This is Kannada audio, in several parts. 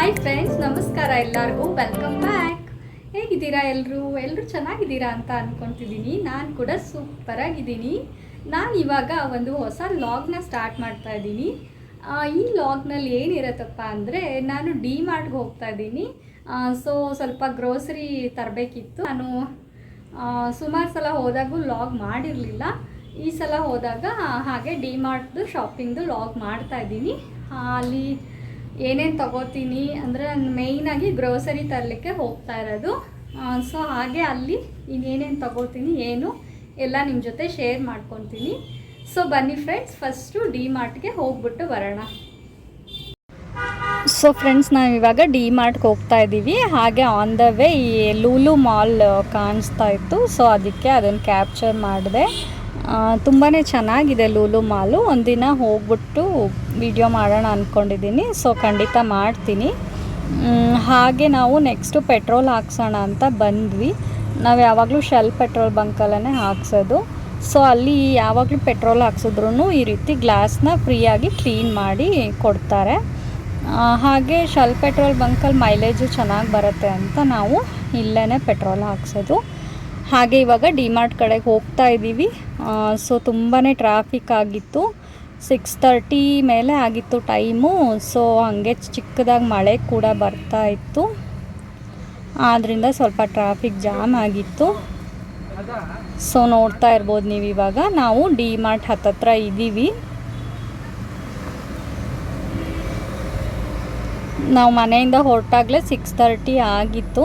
ಹಾಯ್ ಫ್ರೆಂಡ್ಸ್, ನಮಸ್ಕಾರ ಎಲ್ಲರಿಗೂ. Welcome back. ಹೇಗಿದ್ದೀರಾ ಎಲ್ಲರೂ ಚೆನ್ನಾಗಿದ್ದೀರಾ ಅಂತ ಅಂದ್ಕೊತಿದ್ದೀನಿ. ನಾನು ಕೂಡ ಸೂಪರಾಗಿದ್ದೀನಿ. ನಾನು ಇವಾಗ ಒಂದು ಹೊಸ ಲಾಗ್ನ ಸ್ಟಾರ್ಟ್ ಮಾಡ್ತಾ ಇದ್ದೀನಿ. ಈ ಲಾಗ್ನಲ್ಲಿ ಏನಿರತ್ತಪ್ಪ ಅಂದರೆ, ನಾನು ಡಿ ಮಾರ್ಟ್ಗೆ ಹೋಗ್ತಾ ಇದ್ದೀನಿ. ಸ್ವಲ್ಪ ಗ್ರೋಸರಿ ತರಬೇಕಿತ್ತು. ನಾನು ಸುಮಾರು ಸಲ ಹೋದಾಗೂ ಲಾಗ್ ಮಾಡಿರಲಿಲ್ಲ. ಈ ಸಲ ಹೋದಾಗ ಹಾಗೆ ಡಿ ಮಾರ್ಟ್ದು ಶಾಪಿಂಗ್ದು ಲಾಗ್ ಮಾಡ್ತಾ ಇದ್ದೀನಿ. ಅಲ್ಲಿ ಏನೇನು ತಗೋತೀನಿ ಅಂದರೆ, ನಾನು ಮೇಯ್ನಾಗಿ ಗ್ರೋಸರಿ ತರಲಿಕ್ಕೆ ಹೋಗ್ತಾ ಇರೋದು. ಹಾಗೆ ಅಲ್ಲಿ ಇನ್ನೇನೇನು ತಗೋತೀನಿ ಏನು ಎಲ್ಲ ನಿಮ್ಮ ಜೊತೆ ಶೇರ್ ಮಾಡ್ಕೊತೀನಿ. ಬನ್ನಿ ಫ್ರೆಂಡ್ಸ್, ಫಸ್ಟು ಡಿ ಮಾರ್ಟ್ಗೆ ಹೋಗ್ಬಿಟ್ಟು ಬರೋಣ. ಫ್ರೆಂಡ್ಸ್, ನಾವು ಇವಾಗ ಡಿ ಮಾರ್ಟ್ಗೆ ಹೋಗ್ತಾ ಇದ್ದೀವಿ. ಹಾಗೆ ಆನ್ ದ ವೇ ಈ ಲೂಲು ಮಾಲ್ ಕಾಣಿಸ್ತಾ ಇತ್ತು. ಅದಕ್ಕೆ ಅದನ್ನು ಕ್ಯಾಪ್ಚರ್ ಮಾಡಿದೆ. ತುಂಬಾ ಚೆನ್ನಾಗಿದೆ ಲೂಲು ಮಾಲು. ಒಂದಿನ ಹೋಗ್ಬಿಟ್ಟು ವಿಡಿಯೋ ಮಾಡೋಣ ಅಂದ್ಕೊಂಡಿದ್ದೀನಿ. ಖಂಡಿತ ಮಾಡ್ತೀನಿ. ಹಾಗೆ ನಾವು ನೆಕ್ಸ್ಟು ಪೆಟ್ರೋಲ್ ಹಾಕ್ಸೋಣ ಅಂತ ಬಂದ್ವಿ. ನಾವು ಯಾವಾಗಲೂ ಶೆಲ್ ಪೆಟ್ರೋಲ್ ಬಂಕಲ್ಲೇ ಹಾಕ್ಸೋದು. ಅಲ್ಲಿ ಯಾವಾಗಲೂ ಪೆಟ್ರೋಲ್ ಹಾಕ್ಸಿದ್ರೂ ಈ ರೀತಿ ಗ್ಲಾಸ್ನ ಫ್ರೀಯಾಗಿ ಕ್ಲೀನ್ ಮಾಡಿ ಕೊಡ್ತಾರೆ. ಹಾಗೆ ಶೆಲ್ ಪೆಟ್ರೋಲ್ ಬಂಕಲ್ಲಿ ಮೈಲೇಜು ಚೆನ್ನಾಗಿ ಬರುತ್ತೆ ಅಂತ ನಾವು ಇಲ್ಲೇ ಪೆಟ್ರೋಲ್ ಹಾಕ್ಸೋದು. ಹಾಗೆ ಇವಾಗ ಡಿ ಮಾರ್ಟ್ ಕಡೆಗೆ ಹೋಗ್ತಾ ಇದ್ದೀವಿ. ತುಂಬಾ ಟ್ರಾಫಿಕ್ ಆಗಿತ್ತು. 6:30 ಮೇಲೆ ಆಗಿತ್ತು ಟೈಮು. ಹಾಗೆ ಚಿಕ್ಕದಾಗಿ ಮಳೆ ಕೂಡ ಬರ್ತಾ ಇತ್ತು. ಆದ್ದರಿಂದ ಸ್ವಲ್ಪ ಟ್ರಾಫಿಕ್ ಜಾಮ್ ಆಗಿತ್ತು. ನೋಡ್ತಾ ಇರ್ಬೋದು ನೀವು. ಇವಾಗ ನಾವು ಡಿ ಮಾರ್ಟ್ ಹತ್ತತ್ರ ಇದ್ದೀವಿ. ನಾವು ಮನೆಯಿಂದ ಹೊರಟಾಗಲೇ 6:30 ಆಗಿತ್ತು.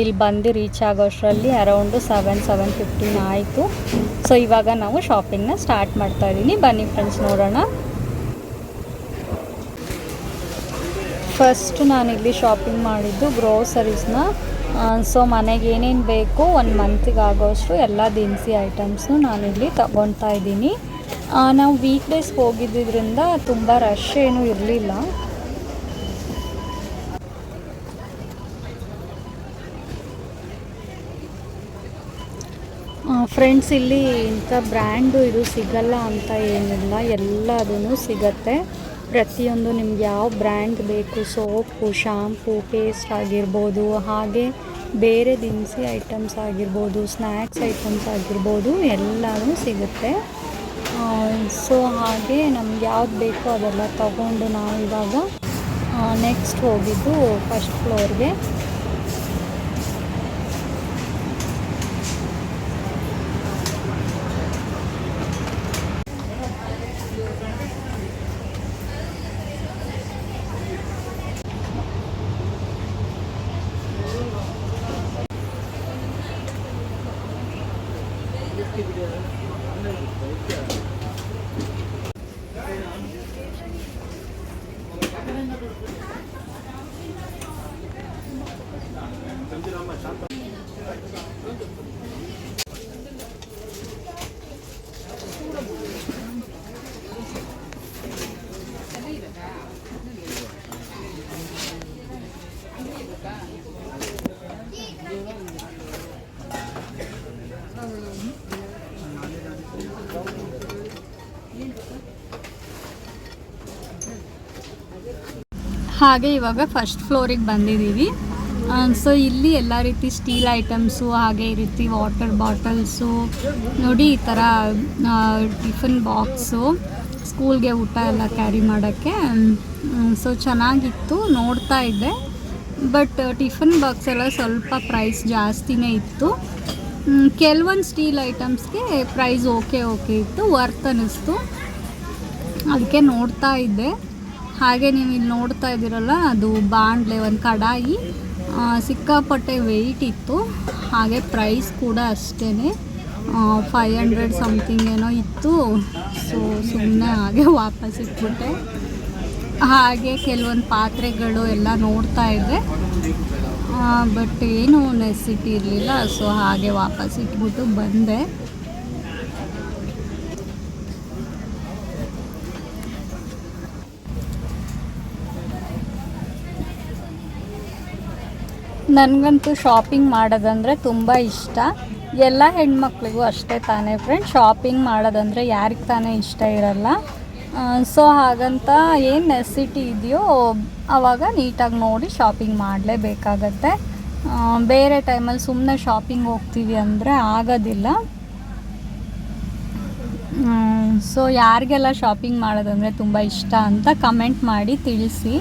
ಇಲ್ಲಿ ಬಂದು ರೀಚ್ ಆಗೋಷ್ಟರಲ್ಲಿ ಅರೌಂಡು 7:15 ಆಯಿತು. ಇವಾಗ ನಾವು ಶಾಪಿಂಗ್ನ ಸ್ಟಾರ್ಟ್ ಮಾಡ್ತಾ ಇದ್ದೀನಿ. ಬನ್ನಿ ಫ್ರೆಂಡ್ಸ್, ನೋಡೋಣ. ಫಸ್ಟ್ ನಾನಿಲ್ಲಿ ಶಾಪಿಂಗ್ ಮಾಡಿದ್ದು ಗ್ರೋಸರೀಸ್ನ. ಮನೆಗೆ ಏನೇನು ಬೇಕು 1 ಮಂತಿಗೆ ಆಗೋಷ್ಟು ಎಲ್ಲ ದಿನಸಿ ಐಟಮ್ಸ್ನು ನಾನಿಲ್ಲಿ ತಗೊತಾ ಇದ್ದೀನಿ. ನಾವು ವೀಕ್ ಡೇಸ್ ಹೋಗಿದ್ದರಿಂದ ತುಂಬ ರಶ್ ಏನೂ ಇರಲಿಲ್ಲ. ಫ್ರೆಂಡ್ಸ್, ಇಲ್ಲಿ ಇಂಥ ಬ್ರ್ಯಾಂಡು ಇದು ಸಿಗಲ್ಲ ಅಂತ ಏನಿಲ್ಲ, ಎಲ್ಲದೂ ಸಿಗತ್ತೆ. ಪ್ರತಿಯೊಂದು ನಿಮ್ಗೆ ಯಾವ ಬ್ರ್ಯಾಂಡ್ ಬೇಕು, ಸೋಪು, ಶಾಂಪು, ಪೇಸ್ಟ್ ಆಗಿರ್ಬೋದು, ಹಾಗೆ ಬೇರೆ ದಿನಸಿ ಐಟಮ್ಸ್ ಆಗಿರ್ಬೋದು, ಸ್ನ್ಯಾಕ್ಸ್ ಐಟಮ್ಸ್ ಆಗಿರ್ಬೋದು, ಎಲ್ಲವೂ ಸಿಗುತ್ತೆ. ಹಾಗೆ ನಮ್ಗೆ ಯಾವ್ದು ಬೇಕೋ ಅದೆಲ್ಲ ತಗೊಂಡು ನಾವು ಇವಾಗ ನೆಕ್ಸ್ಟ್ ಹೋಗಿದ್ದು ಫಸ್ಟ್ ಫ್ಲೋರ್ಗೆ. ಹಾಗೆ ಇವಾಗ ಫಸ್ಟ್ ಫ್ಲೋರಿಗೆ ಬಂದಿದ್ದೀವಿ. ಇಲ್ಲಿ ಎಲ್ಲ ರೀತಿ ಸ್ಟೀಲ್ ಐಟಮ್ಸು, ಹಾಗೆ ಈ ರೀತಿ ವಾಟರ್ ಬಾಟಲ್ಸು ನೋಡಿ, ಈ ಥರ ಟಿಫನ್ ಬಾಕ್ಸು, ಸ್ಕೂಲ್ಗೆ ಊಟ ಎಲ್ಲ ಕ್ಯಾರಿ ಮಾಡೋಕ್ಕೆ. ಚೆನ್ನಾಗಿತ್ತು, ನೋಡ್ತಾ ಇದ್ದೆ. ಬಟ್ ಟಿಫನ್ ಬಾಕ್ಸ್ ಎಲ್ಲ ಸ್ವಲ್ಪ ಪ್ರೈಸ್ ಜಾಸ್ತಿನೇ ಇತ್ತು. ಕೆಲವೊಂದು ಸ್ಟೀಲ್ ಐಟಮ್ಸ್ಗೆ ಪ್ರೈಸ್ ಓಕೆ ಇತ್ತು, ವರ್ತ್ ಅನ್ನಿಸ್ತು. ಅದಕ್ಕೆ ನೋಡ್ತಾ ಇದ್ದೆ. ಹಾಗೆ ನೀವು ಇಲ್ಲಿ ನೋಡ್ತಾ ಇದ್ದೀರಲ್ಲ, ಅದು ಬಾಂಡ್ಲೆ, ಒಂದು ಕಡಾಯಿ, ಸಿಕ್ಕಾಪಟ್ಟೆ ವೆಯ್ಟ್ ಇತ್ತು. ಹಾಗೆ ಪ್ರೈಸ್ ಕೂಡ ಅಷ್ಟೇ 500 ಸಮಥಿಂಗ್ ಏನೋ ಇತ್ತು. ಸುಮ್ಮನೆ ಹಾಗೆ ವಾಪಸ್ ಇಟ್ಬಿಟ್ಟೆ. ಹಾಗೆ ಕೆಲವೊಂದು ಪಾತ್ರೆಗಳು ಎಲ್ಲ ನೋಡ್ತಾ ಇದ್ದೆ. ಬಟ್ ಏನೂ ನೆಸಿಟಿ ಇರಲಿಲ್ಲ. ಹಾಗೆ ವಾಪಸ್ ಇಟ್ಬಿಟ್ಟು ಬಂದೆ. ನನಗಂತೂ ಶಾಪಿಂಗ್ ಮಾಡೋದಂದರೆ ತುಂಬ ಇಷ್ಟ. ಎಲ್ಲ ಹೆಣ್ಮಕ್ಳಿಗೂ ಅಷ್ಟೇ ತಾನೇ ಫ್ರೆಂಡ್. ಶಾಪಿಂಗ್ ಮಾಡೋದಂದರೆ ಯಾರಿಗೆ ತಾನೇ ಇಷ್ಟ ಇರಲ್ಲ. ಸೊ ಹಾಗಂತ ಏನು ನೆಸಿಟಿ ಇದೆಯೋ ಆವಾಗ ನೀಟಾಗಿ ನೋಡಿ ಶಾಪಿಂಗ್ ಮಾಡಲೇಬೇಕಾಗತ್ತೆ. ಬೇರೆ ಟೈಮಲ್ಲಿ ಸುಮ್ಮನೆ ಶಾಪಿಂಗ್ ಹೋಗ್ತೀವಿ ಅಂದರೆ ಆಗೋದಿಲ್ಲ. ಸೊ ಯಾರಿಗೆಲ್ಲ ಶಾಪಿಂಗ್ ಮಾಡೋದಂದರೆ ತುಂಬ ಇಷ್ಟ ಅಂತ ಕಮೆಂಟ್ ಮಾಡಿ ತಿಳಿಸಿ.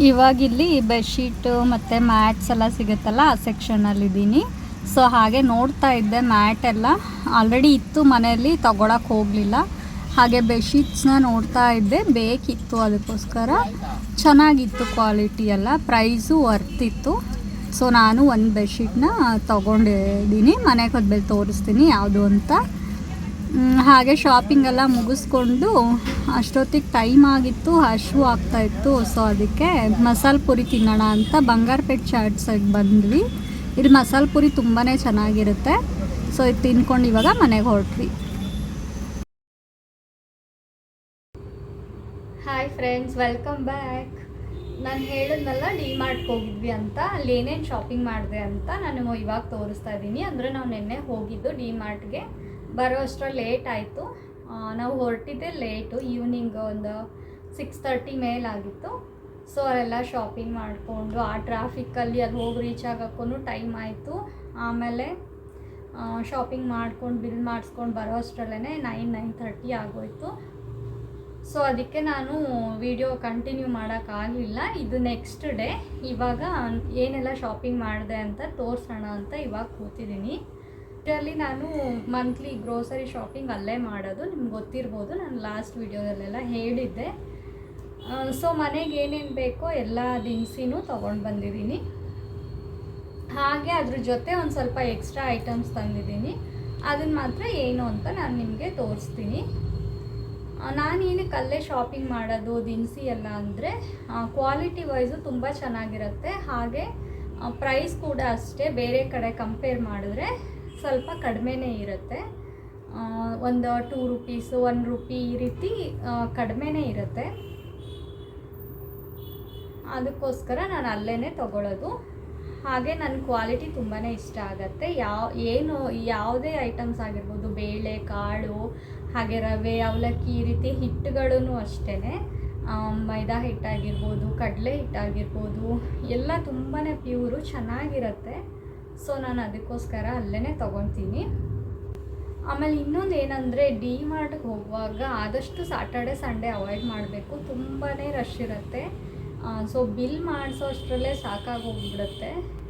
ಇವಾಗಿಲ್ಲಿ ಬೆಡ್ಶೀಟು ಮತ್ತು ಮ್ಯಾಟ್ಸ್ ಎಲ್ಲ ಸಿಗುತ್ತಲ್ಲ ಆ ಸೆಕ್ಷನಲ್ಲಿದ್ದೀನಿ. ಸೊ ಹಾಗೆ ನೋಡ್ತಾ ಇದ್ದೆ, ಮ್ಯಾಟ್ ಎಲ್ಲ ಆಲ್ರೆಡಿ ಇತ್ತು ಮನೆಯಲ್ಲಿ, ತೊಗೊಳಕ್ಕೆ ಹೋಗಲಿಲ್ಲ. ಹಾಗೆ ಬೆಡ್ಶೀಟ್ಸ್ನ ನೋಡ್ತಾ ಇದ್ದೆ, ಬೇಕಿತ್ತು, ಅದಕ್ಕೋಸ್ಕರ ಚೆನ್ನಾಗಿತ್ತು ಕ್ವಾಲಿಟಿ ಎಲ್ಲ, ಪ್ರೈಸು ವರ್ತಿತ್ತು. ಸೊ ನಾನು ಒಂದು ಬೆಡ್ಶೀಟ್ನ ತೊಗೊಂಡಿದ್ದೀನಿ, ಮನೆಗೆ ಹೋದ್ಮೇಲೆ ತೋರಿಸ್ತೀನಿ ಯಾವುದು ಅಂತ. ಹಾಗೆ ಶಾಪಿಂಗ್ ಎಲ್ಲ ಮುಗಿಸ್ಕೊಂಡು ಅಷ್ಟೊತ್ತಿಗೆ ಟೈಮ್ ಆಗಿತ್ತು, ಹಸಿವು ಆಗ್ತಾಯಿತ್ತು. ಸೊ ಅದಕ್ಕೆ ಮಸಾಲೆ ಪುರಿ ತಿನ್ನೋಣ ಅಂತ ಬಂಗಾರಪೇಟೆ ಚಾಟ್ಸಿಗೆ ಬಂದ್ವಿ. ಇಲ್ಲಿ ಮಸಾಲೆ ಪುರಿ ತುಂಬಾ ಚೆನ್ನಾಗಿರುತ್ತೆ. ಸೊ ಇದು ತಿನ್ಕೊಂಡು ಇವಾಗ ಮನೆಗೆ ಹೊರಟ್ವಿ. Hi friends, welcome back. ನಾನು ಹೇಳಿದ್ನಲ್ಲ ಡಿ-ಮಾರ್ಟ್ಗೆ ಹೋಗಿದ್ವಿ ಅಂತ, ಅಲ್ಲಿ ಏನೇನು ಶಾಪಿಂಗ್ ಮಾಡಿದೆ ಅಂತ ನಾನು ಇವಾಗ ತೋರಿಸ್ತಾ ಇದ್ದೀನಿ. ಅಂದರೆ ನಾವು ನಿನ್ನೆ ಹೋಗಿದ್ದು ಡಿ-ಮಾರ್ಟ್ಗೆ, ಬರೋ ಅಷ್ಟರಲ್ಲಿ ಲೇಟ್ ಆಯಿತು. ನಾವು ಹೊರಟಿದ್ದೆ ಲೇಟು, ಈವ್ನಿಂಗ್ ಒಂದು 6:30 ಮೇಲಾಗಿತ್ತು. ಸೊ ಅಲ್ಲೆಲ್ಲ ಶಾಪಿಂಗ್ ಮಾಡಿಕೊಂಡು ಆ ಟ್ರಾಫಿಕ್ಕಲ್ಲಿ ಅಲ್ಲಿ ಹೋಗಿ ರೀಚ್ ಆಗೋಕ್ಕೂ ಟೈಮ್ ಆಯಿತು. ಆಮೇಲೆ ಶಾಪಿಂಗ್ ಮಾಡ್ಕೊಂಡು ಬಿಲ್ ಮಾಡಿಸ್ಕೊಂಡು ಬರೋ ಅಷ್ಟರಲ್ಲೇ 9:30 ಆಗೋಯಿತು. ಸೊ ಅದಕ್ಕೆ ನಾನು ವಿಡಿಯೋ ಕಂಟಿನ್ಯೂ ಮಾಡೋಕ್ಕಾಗಲಿಲ್ಲ. ಇದು ನೆಕ್ಸ್ಟ್ ಡೇ. ಇವಾಗ ಏನೆಲ್ಲ ಶಾಪಿಂಗ್ ಮಾಡಿದೆ ಅಂತ ತೋರಿಸೋಣ ಅಂತ ಇವಾಗ ಕೂತಿದ್ದೀನಿ. ಇದರಲ್ಲಿ ನಾನು ಮಂತ್ಲಿ ಗ್ರೋಸರಿ ಶಾಪಿಂಗ್ ಅಲ್ಲೇ ಮಾಡೋದು, ನಿಮ್ಗೆ ಗೊತ್ತಿರ್ಬೋದು, ನಾನು ಲಾಸ್ಟ್ ವಿಡಿಯೋದಲ್ಲೆಲ್ಲ ಹೇಳಿದ್ದೆ. ಸೊ ಮನೆಗೆ ಏನೇನು ಬೇಕೋ ಎಲ್ಲ ದಿನಸಿನೂ ತೊಗೊಂಡು ಬಂದಿದ್ದೀನಿ. ಹಾಗೆ ಅದ್ರ ಜೊತೆ ಒಂದು ಸ್ವಲ್ಪ ಎಕ್ಸ್ಟ್ರಾ ಐಟಮ್ಸ್ ತಂದಿದ್ದೀನಿ. ಅದನ್ನು ಮಾತ್ರ ಏನು ಅಂತ ನಾನು ನಿಮಗೆ ತೋರಿಸ್ತೀನಿ. ನಾನು ಏನಕ್ಕೆ ಅಲ್ಲೇ ಶಾಪಿಂಗ್ ಮಾಡೋದು ದಿನಸಿ ಎಲ್ಲ ಅಂದರೆ, ಕ್ವಾಲಿಟಿ ವೈಸು ತುಂಬ ಚೆನ್ನಾಗಿರುತ್ತೆ. ಹಾಗೆ ಪ್ರೈಸ್ ಕೂಡ ಅಷ್ಟೇ, ಬೇರೆ ಕಡೆ ಕಂಪೇರ್ ಮಾಡಿದ್ರೆ ಸ್ವಲ್ಪ ಕಡಿಮೆನೇ ಇರುತ್ತೆ. ಒಂದು 2 ರೂಪೀಸ್ 1 ರೂಪಿ ಈ ರೀತಿ ಕಡಿಮೆನೇ ಇರುತ್ತೆ. ಅದಕ್ಕೋಸ್ಕರ ನಾನು ಅಲ್ಲೇ ತೊಗೊಳ್ಳೋದು. ಹಾಗೆ ನನ್ನ ಕ್ವಾಲಿಟಿ ತುಂಬಾ ಇಷ್ಟ ಆಗುತ್ತೆ. ಯಾವುದೇ ಐಟಮ್ಸ್ ಆಗಿರ್ಬೋದು, ಬೇಳೆ ಕಾಳು, ಹಾಗೆ ರವೆ, ಅವಲಕ್ಕಿ, ಈ ರೀತಿ ಹಿಟ್ಟುಗಳೂ ಅಷ್ಟೇ, ಮೈದಾ ಹಿಟ್ಟಾಗಿರ್ಬೋದು, ಕಡಲೆ ಹಿಟ್ಟಾಗಿರ್ಬೋದು, ಎಲ್ಲ ತುಂಬಾ ಪ್ಯೂರು ಚೆನ್ನಾಗಿರುತ್ತೆ. ಸೊ ನಾನು ಅದಕ್ಕೋಸ್ಕರ ಅಲ್ಲೇ ತೊಗೊತೀನಿ. ಆಮೇಲೆ ಇನ್ನೊಂದು ಏನಂದರೆ, ಡಿ-ಮಾರ್ಟ್ಗೆ ಹೋಗುವಾಗ ಆದಷ್ಟು ಸಾಟರ್ಡೆ ಸಂಡೇ ಅವಾಯ್ಡ್ ಮಾಡಬೇಕು, ತುಂಬಾ ರಶ್ ಇರುತ್ತೆ. ಸೊ ಬಿಲ್ ಮಾಡಿಸೋ ಅಷ್ಟರಲ್ಲೇ ಸಾಕಾಗೋಗ್ಬಿಡುತ್ತೆ.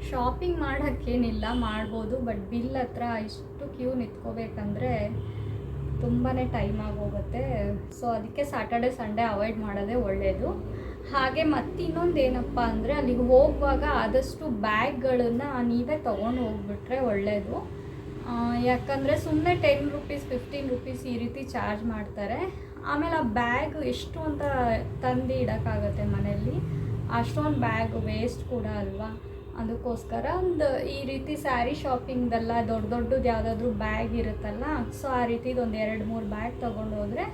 ಶಾಪಿಂಗ್ ಮಾಡೋಕ್ಕೇನಿಲ್ಲ, ಮಾಡ್ಬೋದು, ಬಟ್ ಬಿಲ್ ಹತ್ರ ಇಷ್ಟು ಕ್ಯೂ ನಿಂತ್ಕೋಬೇಕಂದ್ರೆ ತುಂಬಾ ಟೈಮ್ ಆಗೋಗುತ್ತೆ. ಸೊ ಅದಕ್ಕೆ ಸಾಟರ್ಡೆ ಸಂಡೇ ಅವಾಯ್ಡ್ ಮಾಡೋದೇ ಒಳ್ಳೆಯದು. ಹಾಗೆ ಮತ್ತಿನ್ನೊಂದು ಏನಪ್ಪ ಅಂದರೆ, ಅಲ್ಲಿಗೆ ಹೋಗುವಾಗ ಆದಷ್ಟು ಬ್ಯಾಗ್ಗಳನ್ನು ನೀವೇ ತೊಗೊಂಡು ಹೋಗ್ಬಿಟ್ರೆ ಒಳ್ಳೆಯದು. ಯಾಕಂದರೆ ಸುಮ್ಮನೆ 10 ರೂಪೀಸ್ 15 ರೂಪೀಸ್ ಈ ರೀತಿ ಚಾರ್ಜ್ ಮಾಡ್ತಾರೆ. ಆಮೇಲೆ ಆ ಬ್ಯಾಗ್ ಎಷ್ಟು ಅಂತ ತಂದು ಇಡೋಕ್ಕಾಗತ್ತೆ ಮನೆಯಲ್ಲಿ, ಅಷ್ಟೊಂದು ಬ್ಯಾಗ್ ವೇಸ್ಟ್ ಕೂಡ ಅಲ್ವಾ. ಅದಕ್ಕೋಸ್ಕರ ಒಂದು ಈ ರೀತಿ ಸ್ಯಾರಿ ಶಾಪಿಂಗ್ದೆಲ್ಲ ದೊಡ್ಡದು ಯಾವುದಾದ್ರೂ ಬ್ಯಾಗ್ ಇರುತ್ತಲ್ಲ, ಸೊ ಆ ರೀತಿದು ಒಂದು 2-3 ಬ್ಯಾಗ್ ತೊಗೊಂಡು ಹೋದರೆ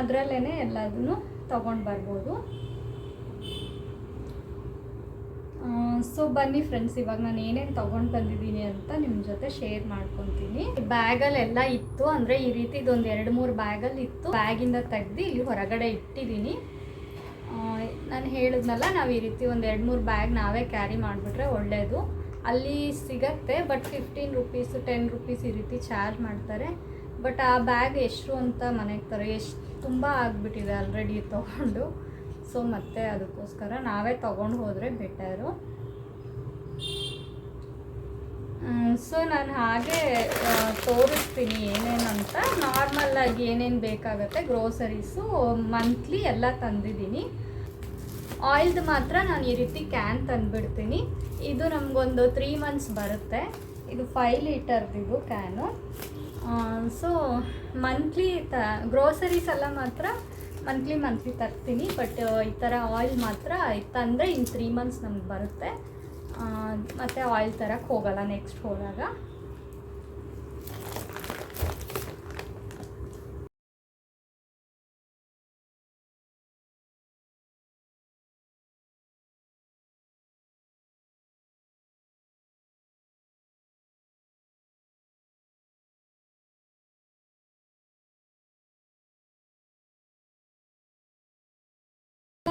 ಅದರಲ್ಲೇ ಎಲ್ಲದನ್ನು ತೊಗೊಂಡು ಬರ್ಬೋದು. ಸೊ ಬನ್ನಿ ಫ್ರೆಂಡ್ಸ್, ಇವಾಗ ನಾನು ಏನೇನು ತೊಗೊಂಡು ಬಂದಿದ್ದೀನಿ ಅಂತ ನಿಮ್ಮ ಜೊತೆ ಶೇರ್ ಮಾಡ್ಕೊತೀನಿ. ಬ್ಯಾಗಲ್ಲೆಲ್ಲ ಇತ್ತು, ಅಂದರೆ ಈ ರೀತಿದು ಒಂದು 2-3 ಬ್ಯಾಗಲ್ಲಿ ಇತ್ತು. ಬ್ಯಾಗಿಂದ ತೆಗೆದು ಇಲ್ಲಿ ಹೊರಗಡೆ ಇಟ್ಟಿದ್ದೀನಿ. ನಾನು ಹೇಳಿದ್ನಲ್ಲ, ನಾವು ಈ ರೀತಿ ಒಂದು 2-3 ಬ್ಯಾಗ್ ನಾವೇ ಕ್ಯಾರಿ ಮಾಡಿಬಿಟ್ರೆ ಒಳ್ಳೆಯದು. ಅಲ್ಲಿ ಸಿಗತ್ತೆ, ಬಟ್ 15 ರೂಪೀಸ್ 10 ರೂಪೀಸ್ ಈ ರೀತಿ ಚಾರ್ಜ್ ಮಾಡ್ತಾರೆ. ಬಟ್ ಆ ಬ್ಯಾಗ್ ಎಷ್ಟು ಅಂತ ಮನೆಗೆ ಎಷ್ಟು ತುಂಬ ಆಗಿಬಿಟ್ಟಿದೆ ಆಲ್ರೆಡಿ ತೊಗೊಂಡು. ಸೊ ಮತ್ತೆ ಅದಕ್ಕೋಸ್ಕರ ನಾವೇ ತೊಗೊಂಡು ಹೋದರೆ ಬೆಟರು. ಸೊ ನಾನು ಹಾಗೆ ತೋರಿಸ್ತೀನಿ ಏನೇನಂತ. ನಾರ್ಮಲ್ಲಾಗಿ ಏನೇನು ಬೇಕಾಗುತ್ತೆ ಗ್ರೋಸರೀಸು ಮಂತ್ಲಿ ಎಲ್ಲ ತಂದಿದ್ದೀನಿ. ಆಯಿಲ್ದು ಮಾತ್ರ ನಾನು ಈ ರೀತಿ ಕ್ಯಾನ್ ತಂದುಬಿಡ್ತೀನಿ. ಇದು ನಮಗೊಂದು 3 months ಬರುತ್ತೆ. ಇದು 5 ಲೀಟರ್ದಿದು ಕ್ಯಾನು. ಸೊ ಮಂತ್ಲಿ ಗ್ರೋಸರೀಸ್ ಎಲ್ಲ ಮಾತ್ರ ಮಂತ್ಲಿ ತರ್ತೀನಿ. ಬಟ್ ಈ ಥರ ಆಯಿಲ್ ಮಾತ್ರ ತಂದರೆ ಇನ್ನು 3 months ನಮ್ಗೆ ಬರುತ್ತೆ. ಮತ್ತು ಆಯಿಲ್ ತರಕ್ಕೆ ಹೋಗಲ್ಲ ನೆಕ್ಸ್ಟ್ ಹೋದಾಗ.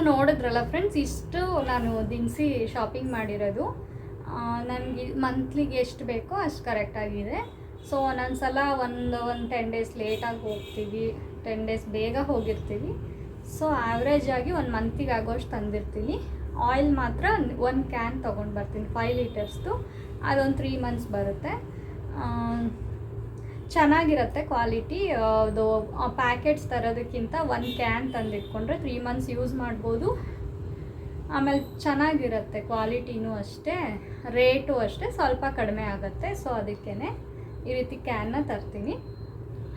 ನೋಡಿದ್ರಲ್ಲ ಫ್ರೆಂಡ್ಸ್, ಇಷ್ಟು ನಾನು ದಿನಸಿ ಶಾಪಿಂಗ್ ಮಾಡಿರೋದು. ನನಗೆ ಮಂತ್ಲಿಗೆ ಎಷ್ಟು ಬೇಕೋ ಅಷ್ಟು ಕರೆಕ್ಟಾಗಿದೆ. ಸೊ ಒಂದೊಂದು ಸಲ ಒಂದು 10 days ಲೇಟಾಗಿ ಹೋಗ್ತೀವಿ, 10 days ಬೇಗ ಹೋಗಿರ್ತೀವಿ. ಸೊ ಆ್ಯಾವ್ರೇಜಾಗಿ 1 ಮಂತಿಗೆ ಆಗೋಷ್ಟು ತಂದಿರ್ತೀನಿ. ಆಯಿಲ್ ಮಾತ್ರ 1 ಕ್ಯಾನ್ ತೊಗೊಂಡು ಬರ್ತೀನಿ, 5 ಲೀಟರ್ಸ್ದು. ಅದೊಂದು 3 months ಬರುತ್ತೆ. ಚೆನ್ನಾಗಿರುತ್ತೆ ಕ್ವಾಲಿಟಿ. ಅದು ಪ್ಯಾಕೆಟ್ಸ್ ತರೋದಕ್ಕಿಂತ 1 ಕ್ಯಾನ್ ತಂದಿಟ್ಕೊಂಡ್ರೆ 3 months ಯೂಸ್ ಮಾಡ್ಬೋದು. ಆಮೇಲೆ ಚೆನ್ನಾಗಿರುತ್ತೆ ಕ್ವಾಲಿಟಿನೂ ಅಷ್ಟೇ, ರೇಟು ಅಷ್ಟೇ ಸ್ವಲ್ಪ ಕಡಿಮೆ ಆಗುತ್ತೆ. ಸೊ ಅದಕ್ಕೇ ಈ ರೀತಿ ಕ್ಯಾನ್ನ ತರ್ತೀನಿ.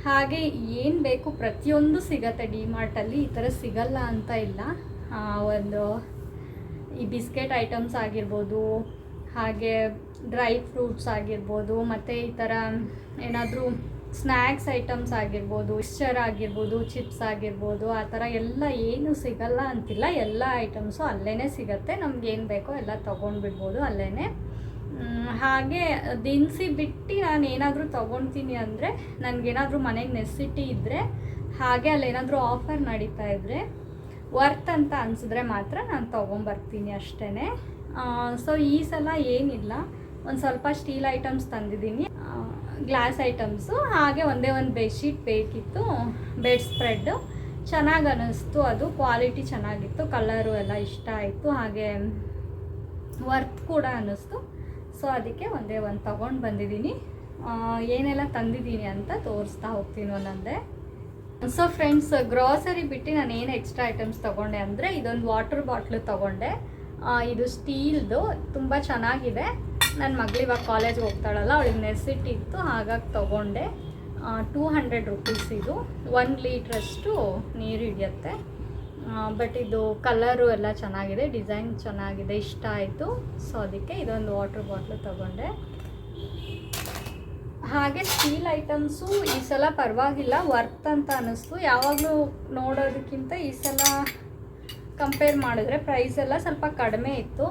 ಹಾಗೆ ಏನು ಬೇಕು ಪ್ರತಿಯೊಂದು ಸಿಗುತ್ತೆ ಡಿಮಾರ್ಟಲ್ಲಿ, ಈ ಥರ ಸಿಗಲ್ಲ ಅಂತ ಇಲ್ಲ. ಒಂದು ಈ ಬಿಸ್ಕೆಟ್ ಐಟಮ್ಸ್ ಆಗಿರ್ಬೋದು, ಹಾಗೆ ಡ್ರೈ ಫ್ರೂಟ್ಸ್ ಆಗಿರ್ಬೋದು, ಮತ್ತು ಈ ಥರ ಏನಾದರೂ ಸ್ನ್ಯಾಕ್ಸ್ ಐಟಮ್ಸ್ ಆಗಿರ್ಬೋದು, ಮಿಕ್ಸ್ಚರ್ ಆಗಿರ್ಬೋದು, ಚಿಪ್ಸ್ ಆಗಿರ್ಬೋದು, ಆ ಥರ ಎಲ್ಲ ಏನು ಸಿಗಲ್ಲ ಅಂತಿಲ್ಲ. ಎಲ್ಲ ಐಟಮ್ಸು ಅಲ್ಲೇ ಸಿಗುತ್ತೆ. ನಮಗೇನು ಬೇಕೋ ಎಲ್ಲ ತೊಗೊಂಡ್ಬಿಡ್ಬೋದು ಅಲ್ಲೇ. ಹಾಗೆ ದಿನಸಿ ಬಿಟ್ಟು ನಾನು ಏನಾದರೂ ತೊಗೊಳ್ತೀನಿ ಅಂದರೆ, ನನಗೇನಾದರೂ ಮನೆಗೆ ನೆಸಿಟಿ ಇದ್ದರೆ, ಹಾಗೆ ಅಲ್ಲೇನಾದರೂ ಆಫರ್ ನಡೀತಾ ಇದ್ದರೆ, ವರ್ತ್ ಅಂತ ಅನಿಸಿದ್ರೆ ಮಾತ್ರ ನಾನು ತೊಗೊಂಬರ್ತೀನಿ ಅಷ್ಟೇ. ಸೊ ಈ ಸಲ ಏನಿಲ್ಲ, ಒಂದು ಸ್ವಲ್ಪ ಸ್ಟೀಲ್ ಐಟಮ್ಸ್ ತಂದಿದ್ದೀನಿ, ಗ್ಲಾಸ್ ಐಟಮ್ಸು, ಹಾಗೆ ಒಂದೇ ಒಂದು ಬೆಡ್ಶೀಟ್ ಬೇಕಿತ್ತು, ಬೆಡ್ ಸ್ಪ್ರೆಡ್ಡು. ಚೆನ್ನಾಗಿ ಅನ್ನಿಸ್ತು, ಅದು ಕ್ವಾಲಿಟಿ ಚೆನ್ನಾಗಿತ್ತು, ಕಲರು ಎಲ್ಲ ಇಷ್ಟ ಆಯಿತು, ಹಾಗೆ ವರ್ತ್ ಕೂಡ ಅನ್ನಿಸ್ತು. ಸೊ ಅದಕ್ಕೆ ಒಂದೇ ಒಂದು ತೊಗೊಂಡು ಬಂದಿದ್ದೀನಿ. ಏನೆಲ್ಲ ತಂದಿದ್ದೀನಿ ಅಂತ ತೋರಿಸ್ತಾ ಹೋಗ್ತೀನಿ ಒಂದೊಂದೇ. ಸೊ ಫ್ರೆಂಡ್ಸ್, ಗ್ರಾಸರಿ ಬಿಟ್ಟು ನಾನು ಏನು ಎಕ್ಸ್ಟ್ರಾ ಐಟಮ್ಸ್ ತೊಗೊಂಡೆ ಅಂದರೆ, ಇದೊಂದು ವಾಟರ್ ಬಾಟ್ಲು ತೊಗೊಂಡೆ. ಇದು ಸ್ಟೀಲ್ದು, ತುಂಬ ಚೆನ್ನಾಗಿದೆ. ನನ್ನ ಮಗಳು ಇವಾಗ ಕಾಲೇಜ್ಗೆ ಹೋಗ್ತಾಳಲ್ಲ, ಅವಳಿಗೆ ನೆಸಿಟಿ ಇತ್ತು, ಹಾಗಾಗಿ ತೊಗೊಂಡೆ. 200 rupees ಇದು. 1 ಲೀಟ್ರಷ್ಟು ನೀರು ಹಿಡಿಯುತ್ತೆ. ಬಟ್ ಇದು ಕಲರು ಎಲ್ಲ ಚೆನ್ನಾಗಿದೆ, ಡಿಸೈನ್ ಚೆನ್ನಾಗಿದೆ, ಇಷ್ಟ ಆಯಿತು. ಸೊ ಅದಕ್ಕೆ ಇದೊಂದು ವಾಟರ್ ಬಾಟ್ಲು ತೊಗೊಂಡೆ. ಹಾಗೆ ಸ್ಟೀಲ್ ಐಟಮ್ಸು ಈ ಸಲ ಪರವಾಗಿಲ್ಲ, ವರ್ತ್ ಅಂತ ಅನ್ನಿಸ್ತು. ಯಾವಾಗಲೂ ನೋಡೋದಕ್ಕಿಂತ ಈ ಸಲ ಕಂಪೇರ್ ಮಾಡಿದ್ರೆ ಪ್ರೈಸ್ ಎಲ್ಲ ಸ್ವಲ್ಪ ಕಡಿಮೆ ಇತ್ತು.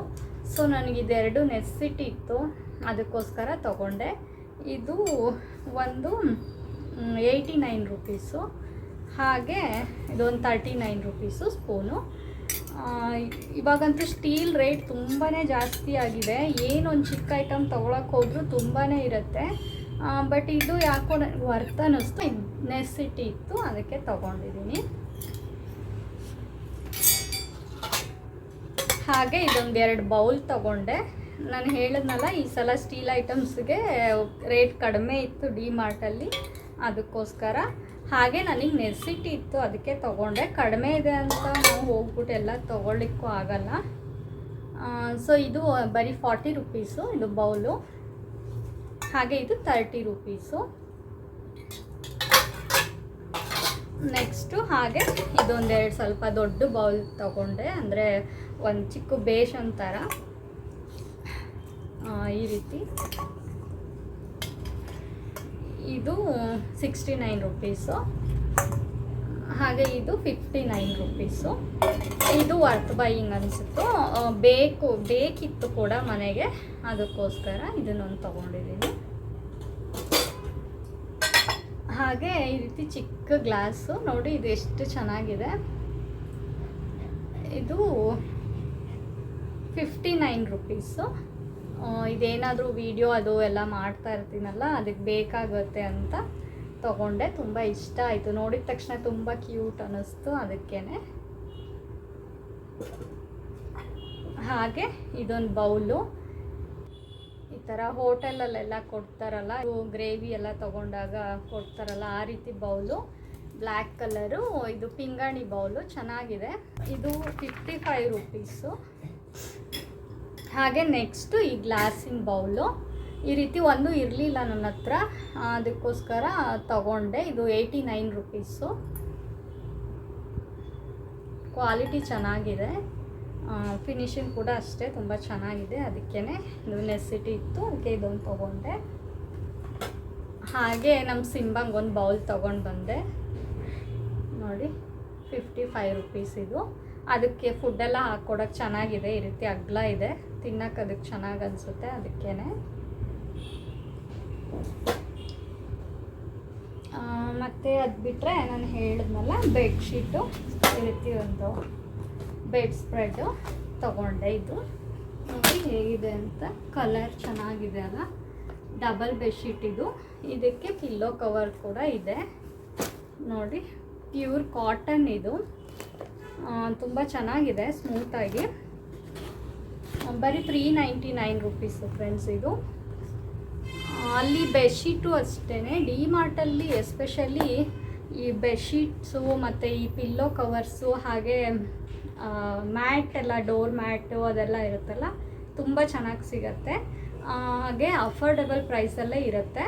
ಸೊ ನನಗಿದೆರಡು ನೆಸಿಟಿ ಇತ್ತು, ಅದಕ್ಕೋಸ್ಕರ ತೊಗೊಂಡೆ. ಇದು ಒಂದು 89 ರೂಪೀಸು, ಹಾಗೆ ಇದೊಂದು 39 ರೂಪೀಸು ಸ್ಪೂನು. ಇವಾಗಂತೂ ಸ್ಟೀಲ್ ರೇಟ್ ತುಂಬಾ ಜಾಸ್ತಿ ಆಗಿದೆ. ಏನೊಂದು ಚಿಕ್ಕ ಐಟಮ್ ತೊಗೊಳಕ್ಕೆ ಹೋದರೂ ತುಂಬಾ ಇರುತ್ತೆ. ಬಟ್ ಇದು ಯಾಕೋ ವರ್ತ್ ಅನ್ನಿಸ್ತು, ನೆಸಿಟಿ ಇತ್ತು, ಅದಕ್ಕೆ ತೊಗೊಂಡಿದ್ದೀನಿ. ಹಾಗೆ ಇದೊಂದು 2 ಬೌಲ್ ತೊಗೊಂಡೆ. ನಾನು ಹೇಳಿದ್ನಲ್ಲ, ಈ ಸಲ ಸ್ಟೀಲ್ ಐಟಮ್ಸ್ಗೆ ರೇಟ್ ಕಡಿಮೆ ಇತ್ತು ಡಿಮಾರ್ಟಲ್ಲಿ, ಅದಕ್ಕೋಸ್ಕರ. ಹಾಗೆ ನನಗೆ ನೆಸಿಟಿ ಇತ್ತು, ಅದಕ್ಕೆ ತೊಗೊಂಡೆ. ಕಡಿಮೆ ಇದೆ ಅಂತ ನಾವು ಹೋಗ್ಬಿಟ್ಟು ಎಲ್ಲ ತೊಗೊಳ್ಳಿಕ್ಕೂ ಆಗಲ್ಲ. ಸೊ ಇದು ಬರೀ 40 ರೂಪೀಸು ಇದು ಬೌಲು. ಹಾಗೆ ಇದು 30 ರೂಪೀಸು. ನೆಕ್ಸ್ಟು ಹಾಗೆ ಇದೊಂದೆರಡು ಸ್ವಲ್ಪ ದೊಡ್ಡ ಬೌಲ್ ತೊಗೊಂಡೆ, ಅಂದರೆ ಒಂದು ಚಿಕ್ಕ ಬೇಷನ್ ಥರ ಈ ರೀತಿ. ಇದು 69 ರೂಪೀಸು. ಹಾಗೆ ಇದು 59 ರೂಪೀಸು. ಇದು ವರ್ತ್ ಬೈಯಿಂಗ್ ಅನಿಸಿತ್ತು, ಬೇಕಿತ್ತು ಕೂಡ ಮನೆಗೆ, ಅದಕ್ಕೋಸ್ಕರ ಇದನ್ನೊಂದು ತೊಗೊಂಡಿದ್ದೀನಿ. ಹಾಗೆ ಈ ರೀತಿ ಚಿಕ್ಕ ಗ್ಲಾಸು ನೋಡಿ, ಇದು ಎಷ್ಟು ಚೆನ್ನಾಗಿದೆ. ಇದು 59 ರೂಪೀಸು. ಇದೇನಾದರೂ ವಿಡಿಯೋ ಅದು ಎಲ್ಲ ಮಾಡ್ತಾ ಇರ್ತೀನಲ್ಲ, ಅದಕ್ಕೆ ಬೇಕಾಗುತ್ತೆ ಅಂತ ತೊಗೊಂಡೆ. ತುಂಬ ಇಷ್ಟ ಆಯಿತು, ನೋಡಿದ ತಕ್ಷಣ ತುಂಬ ಕ್ಯೂಟ್ ಅನ್ನಿಸ್ತು, ಅದಕ್ಕೇ. ಹಾಗೆ ಇದೊಂದು ಬೌಲು, ಈ ಥರ ಹೋಟೆಲಲ್ಲೆಲ್ಲ ಕೊಡ್ತಾರಲ್ಲ, ಗ್ರೇವಿ ಎಲ್ಲ ತೊಗೊಂಡಾಗ ಕೊಡ್ತಾರಲ್ಲ, ಆ ರೀತಿ ಬೌಲು. Black colour. ಇದು ಪಿಂಗಾಣಿ ಬೌಲು ಚೆನ್ನಾಗಿದೆ. ಇದು 55 ರುಪೀಸು. ಹಾಗೆ ನೆಕ್ಸ್ಟು ಈ ಗ್ಲಾಸಿನ ಬೌಲು. ಈ ರೀತಿ ಒಂದು ಇರಲಿಲ್ಲ ನನ್ನ ಹತ್ರ, ಅದಕ್ಕೋಸ್ಕರ ತಗೊಂಡೆ. ಇದು 89 ರುಪೀಸು. ಕ್ವಾಲಿಟಿ ಚೆನ್ನಾಗಿದೆ, ಫಿನಿಶಿಂಗ್ ಕೂಡ ಅಷ್ಟೇ ತುಂಬ ಚೆನ್ನಾಗಿದೆ. ಅದಕ್ಕೇ ಇದು ನೆಸಿಟಿ ಇತ್ತು, ಅದಕ್ಕೆ ಇದೊಂದು ತೊಗೊಂಡೆ. ಹಾಗೆ ನಮ್ಮ ಸಿಂಬಂಗೆ ಒಂದು ಬೌಲ್ ತೊಗೊಂಡು ಬಂದೆ ನೋಡಿ, 55 ರುಪೀಸ್ ಇದು. ಅದಕ್ಕೆ ಫುಡ್ಡೆಲ್ಲ ಹಾಕ್ಕೊಡೋಕ್ಕೆ ಚೆನ್ನಾಗಿದೆ. ಈ ರೀತಿ ಅಗ್ಲ ಇದೆ, ತಿನ್ನೋಕೆ ಅದಕ್ಕೆ ಚೆನ್ನಾಗಿ ಅನಿಸುತ್ತೆ. ಅದಕ್ಕೇ ಮತ್ತು ಅದು ಬಿಟ್ಟರೆ ನಾನು ಹೇಳಿದ್ನಲ್ಲ, ಬೆಡ್ಶೀಟು ಈ ರೀತಿ ಒಂದು ಬೆಡ್ ಸ್ಪ್ರೆಡ್ಡು ತೊಗೊಂಡೆ. ಇದು ನೋಡಿ ಹೇಗಿದೆ ಅಂತ, ಕಲರ್ ಚೆನ್ನಾಗಿದೆ ಅಲ್ಲ. ಡಬಲ್ ಬೆಡ್ಶೀಟ್ ಇದು. ಇದಕ್ಕೆ ಪಿಲ್ಲೋ ಕವರ್ ಕೂಡ ಇದೆ ನೋಡಿ, ಪ್ಯೂರ್ ಕಾಟನ್ ಇದು. ತುಂಬ ಚೆನ್ನಾಗಿದೆ, ಸ್ಮೂತಾಗಿ. ಬರೀ 399 ರುಪೀಸು ಫ್ರೆಂಡ್ಸ್ ಇದು. ಅಲ್ಲಿ ಬೆಡ್ಶೀಟು ಅಷ್ಟೇ, ಡಿ ಮಾರ್ಟಲ್ಲಿ ಎಸ್ಪೆಷಲಿ ಈ ಬೆಡ್ಶೀಟ್ಸು ಮತ್ತು ಈ ಪಿಲ್ಲೋ ಕವರ್ಸು, ಹಾಗೆ ಮ್ಯಾಟ್ ಎಲ್ಲ, ಡೋರ್ ಮ್ಯಾಟು ಅದೆಲ್ಲ ಇರುತ್ತಲ್ಲ, ತುಂಬ ಚೆನ್ನಾಗಿ ಸಿಗುತ್ತೆ. ಹಾಗೆ ಅಫೋರ್ಡೆಬಲ್ ಪ್ರೈಸಲ್ಲೇ ಇರುತ್ತೆ.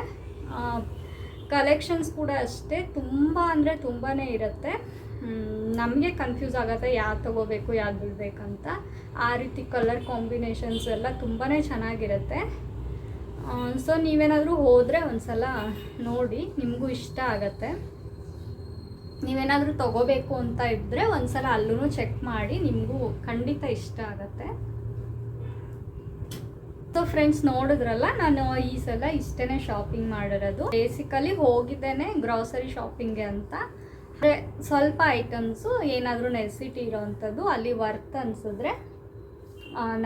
ಕಲೆಕ್ಷನ್ಸ್ ಕೂಡ ಅಷ್ಟೇ, ತುಂಬ ಅಂದರೆ ತುಂಬಾ ಇರುತ್ತೆ. ನಮಗೆ ಕನ್ಫ್ಯೂಸ್ ಆಗುತ್ತೆ ಯಾವ್ದು ತೊಗೋಬೇಕು ಯಾವ್ದು ಬಿಡಬೇಕಂತ. ಆ ರೀತಿ ಕಲರ್ ಕಾಂಬಿನೇಷನ್ಸ್ ಎಲ್ಲ ತುಂಬಾ ಚೆನ್ನಾಗಿರುತ್ತೆ. ಸೊ ನೀವೇನಾದರೂ ಹೋದರೆ ಒಂದು ಸಲ ನೋಡಿ, ನಿಮಗೂ ಇಷ್ಟ ಆಗುತ್ತೆ. ನೀವೇನಾದರೂ ತೊಗೋಬೇಕು ಅಂತ ಇದ್ದರೆ ಒಂದು ಸಲ ಅಲ್ಲೂ ಚೆಕ್ ಮಾಡಿ, ನಿಮಗೂ ಖಂಡಿತ ಇಷ್ಟ ಆಗುತ್ತೆ. ಸೊ ಫ್ರೆಂಡ್ಸ್, ನೋಡಿದ್ರಲ್ಲ, ನಾನು ಈ ಸಲ ಇಷ್ಟೇ ಶಾಪಿಂಗ್ ಮಾಡಿರೋದು. ಬೇಸಿಕಲಿ ಹೋಗಿದ್ದೇನೆ ಗ್ರಾಸರಿ ಶಾಪಿಂಗ್ಗೆ ಅಂತ. ಸ್ವಲ್ಪ ಐಟಮ್ಸು ಏನಾದರೂ ನೆಸಿಟಿ ಇರೋವಂಥದ್ದು ಅಲ್ಲಿ ವರ್ತ್ ಅನಿಸಿದ್ರೆ,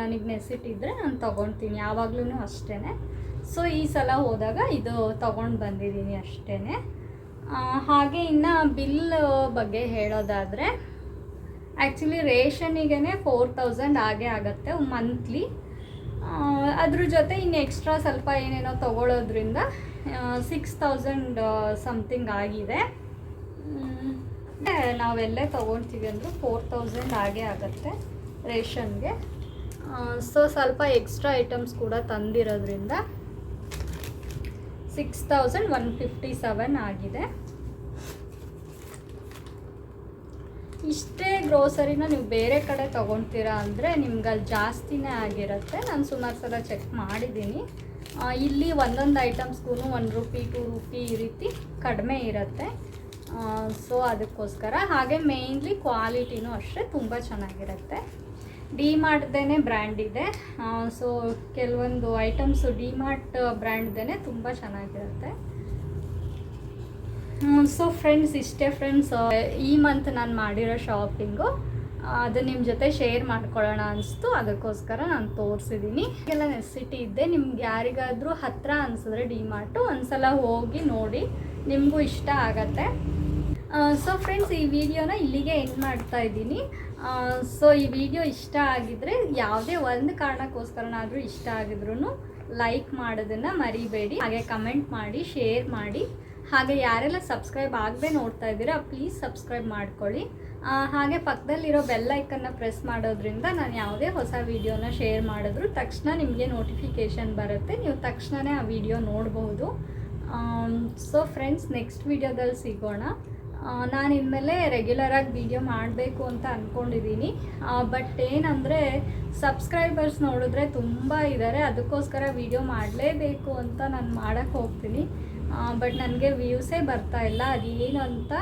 ನನಗೆ ನೆಸಿಟಿ ಇದ್ದರೆ ನಾನು ತೊಗೊಳ್ತೀನಿ, ಯಾವಾಗಲೂ ಅಷ್ಟೇ. ಸೊ ಈ ಸಲ ಹೋದಾಗ ಇದು ತೊಗೊಂಡು ಬಂದಿದ್ದೀನಿ ಅಷ್ಟೇ. ಹಾಗೆ ಇನ್ನು ಬಿಲ್ ಬಗ್ಗೆ ಹೇಳೋದಾದರೆ, ಆ್ಯಕ್ಚುಲಿ ರೇಷನಿಗೆ 4000 ಆಗೇ ಆಗುತ್ತೆ ಮಂತ್ಲಿ. ಅದ್ರ ಜೊತೆ ಇನ್ನು ಎಕ್ಸ್ಟ್ರಾ ಸ್ವಲ್ಪ ಏನೇನೋ ತೊಗೊಳೋದ್ರಿಂದ 6000 ಸಮಥಿಂಗ್ ಆಗಿದೆ. ನಾವೆಲ್ಲೇ ತೊಗೊಳ್ತೀವಿ ಅಂದರೂ 4000 ಆಗೇ ಆಗುತ್ತೆ ರೇಷನ್ಗೆ. ಸೊ ಸ್ವಲ್ಪ ಎಕ್ಸ್ಟ್ರಾ ಐಟಮ್ಸ್ ಕೂಡ ತಂದಿರೋದ್ರಿಂದ 6157 ಆಗಿದೆ. ಇಷ್ಟೇ ಗ್ರೋಸರಿನ ನೀವು ಬೇರೆ ಕಡೆ ತೊಗೊಳ್ತೀರಾ ಅಂದರೆ ನಿಮ್ಗೆ ಅಲ್ಲಿ ಜಾಸ್ತಿನೇ ಆಗಿರುತ್ತೆ. ನಾನು ಸುಮಾರು ಸಲ ಚೆಕ್ ಮಾಡಿದ್ದೀನಿ. ಇಲ್ಲಿ ಒಂದೊಂದು ಐಟಮ್ಸ್ಗೂ 1 ರೂಪಿ 2 ರೂಪಿ ಈ ರೀತಿ ಕಡಿಮೆ ಇರುತ್ತೆ. ಸೊ ಅದಕ್ಕೋಸ್ಕರ. ಹಾಗೆ ಮೇಯ್ನ್ಲಿ ಕ್ವಾಲಿಟಿನೂ ಅಷ್ಟೇ ತುಂಬ ಚೆನ್ನಾಗಿರುತ್ತೆ. ಡಿ ಮಾರ್ಟ್ದೇ ಬ್ರ್ಯಾಂಡ್ ಇದೆ. ಸೊ ಕೆಲವೊಂದು ಐಟಮ್ಸು ಡಿ ಮಾರ್ಟ್ ಬ್ರ್ಯಾಂಡ್ದೇ ತುಂಬ ಚೆನ್ನಾಗಿರುತ್ತೆ. ಸೊ ಫ್ರೆಂಡ್ಸ್, ಇಷ್ಟೇ ಫ್ರೆಂಡ್ಸ್ ಈ ಮಂತ್ ನಾನು ಮಾಡಿರೋ ಶಾಪಿಂಗು. ಅದು ನಿಮ್ಮ ಜೊತೆ ಶೇರ್ ಮಾಡ್ಕೊಳ್ಳೋಣ ಅನಿಸ್ತು, ಅದಕ್ಕೋಸ್ಕರ ನಾನು ತೋರಿಸಿದ್ದೀನಿ. ಎಲ್ಲ ನೆಸಿಟಿ ಇದ್ದೆ. ನಿಮ್ಗೆ ಯಾರಿಗಾದರೂ ಹತ್ತಿರ ಅನಿಸಿದ್ರೆ ಡಿ ಮಾರ್ಟು ಒಂದು ಸಲ ಹೋಗಿ ನೋಡಿ, ನಿಮಗೂ ಇಷ್ಟ ಆಗತ್ತೆ. ಸೊ ಫ್ರೆಂಡ್ಸ್, ಈ ವಿಡಿಯೋನ ಇಲ್ಲಿಗೆ ಎಂಡ್ ಮಾಡ್ತಾ ಇದ್ದೀನಿ. ಸೊ ಈ ವಿಡಿಯೋ ಇಷ್ಟ ಆಗಿದ್ರೆ, ಯಾವುದೇ ಒಂದು ಕಾರಣಕ್ಕೋಸ್ಕರನಾದರೂ ಇಷ್ಟ ಆಗಿದ್ರೂ ಲೈಕ್ ಮಾಡೋದನ್ನು ಮರಿಬೇಡಿ. ಹಾಗೆ ಕಮೆಂಟ್ ಮಾಡಿ, ಶೇರ್ ಮಾಡಿ. ಹಾಗೆ ಯಾರೆಲ್ಲ ಸಬ್ಸ್ಕ್ರೈಬ್ ಆಗದೆ ನೋಡ್ತಾ ಇದ್ದೀರಾ, ಪ್ಲೀಸ್ ಸಬ್ಸ್ಕ್ರೈಬ್ ಮಾಡ್ಕೊಳ್ಳಿ. ಹಾಗೆ ಪಕ್ಕದಲ್ಲಿರೋ ಬೆಲ್ ಐಕನ್ನ ಪ್ರೆಸ್ ಮಾಡೋದ್ರಿಂದ ನಾನು ಯಾವುದೇ ಹೊಸ ವೀಡಿಯೋನ ಶೇರ್ ಮಾಡಿದ್ರು ತಕ್ಷಣ ನಿಮಗೆ ನೋಟಿಫಿಕೇಷನ್ ಬರುತ್ತೆ. ನೀವು ತಕ್ಷಣವೇ ಆ ವಿಡಿಯೋ ನೋಡ್ಬೋದು. ಸೊ ಫ್ರೆಂಡ್ಸ್, ನೆಕ್ಸ್ಟ್ ವಿಡಿಯೋದಲ್ಲಿ ಸಿಗೋಣ. ನಾನು ಇನ್ಮೇಲೆ ರೆಗ್ಯುಲರಾಗಿ ವಿಡಿಯೋ ಮಾಡಬೇಕು ಅಂತ ಅಂದ್ಕೊಂಡಿದ್ದೀನಿ. ಬಟ್ ಏನಂದರೆ ಸಬ್ಸ್ಕ್ರೈಬರ್ಸ್ ನೋಡಿದ್ರೆ ತುಂಬ ಇದ್ದಾರೆ, ಅದಕ್ಕೋಸ್ಕರ ವಿಡಿಯೋ ಮಾಡಲೇಬೇಕು ಅಂತ ನಾನು ಮಾಡೋಕ್ಕೆ ಹೋಗ್ತೀನಿ. ಬಟ್ ನನಗೆ ವ್ಯೂಸೇ ಬರ್ತಾಯಿಲ್ಲ, ಅದೇನು ಅಂತ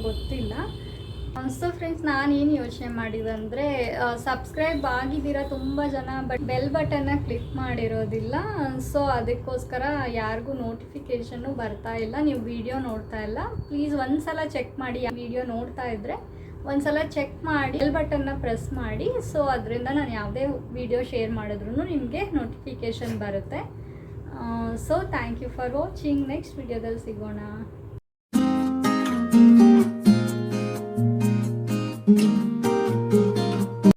ಗೊತ್ತಿಲ್ಲ. ಸೊ ಫ್ರೆಂಡ್ಸ್, ನಾನೇನು ಯೋಚನೆ ಮಾಡಿದೆ ಅಂದರೆ, ಸಬ್ಸ್ಕ್ರೈಬ್ ಆಗಿದ್ದೀರಾ ತುಂಬ ಜನ, ಬಟ್ ಬೆಲ್ ಬಟನ್ನ ಕ್ಲಿಕ್ ಮಾಡಿರೋದಿಲ್ಲ. ಸೊ ಅದಕ್ಕೋಸ್ಕರ ಯಾರಿಗೂ ನೋಟಿಫಿಕೇಷನ್ನು ಬರ್ತಾ ಇಲ್ಲ, ನೀವು ವಿಡಿಯೋ ನೋಡ್ತಾ ಇಲ್ಲ. ಪ್ಲೀಸ್ ಒಂದು ಸಲ ಚೆಕ್ ಮಾಡಿ, ವಿಡಿಯೋ ನೋಡ್ತಾ ಇದ್ದರೆ ಒಂದು ಸಲ ಚೆಕ್ ಮಾಡಿ ಬೆಲ್ ಬಟನ್ನ ಪ್ರೆಸ್ ಮಾಡಿ. ಸೊ ಅದರಿಂದ ನಾನು ಯಾವುದೇ ವಿಡಿಯೋ ಶೇರ್ ಮಾಡಿದ್ರೂ ನಿಮಗೆ ನೋಟಿಫಿಕೇಷನ್ ಬರುತ್ತೆ. So thank you for watching. Next ವಿಡಿಯೋದಲ್ಲಿ ಸಿಗೋಣ.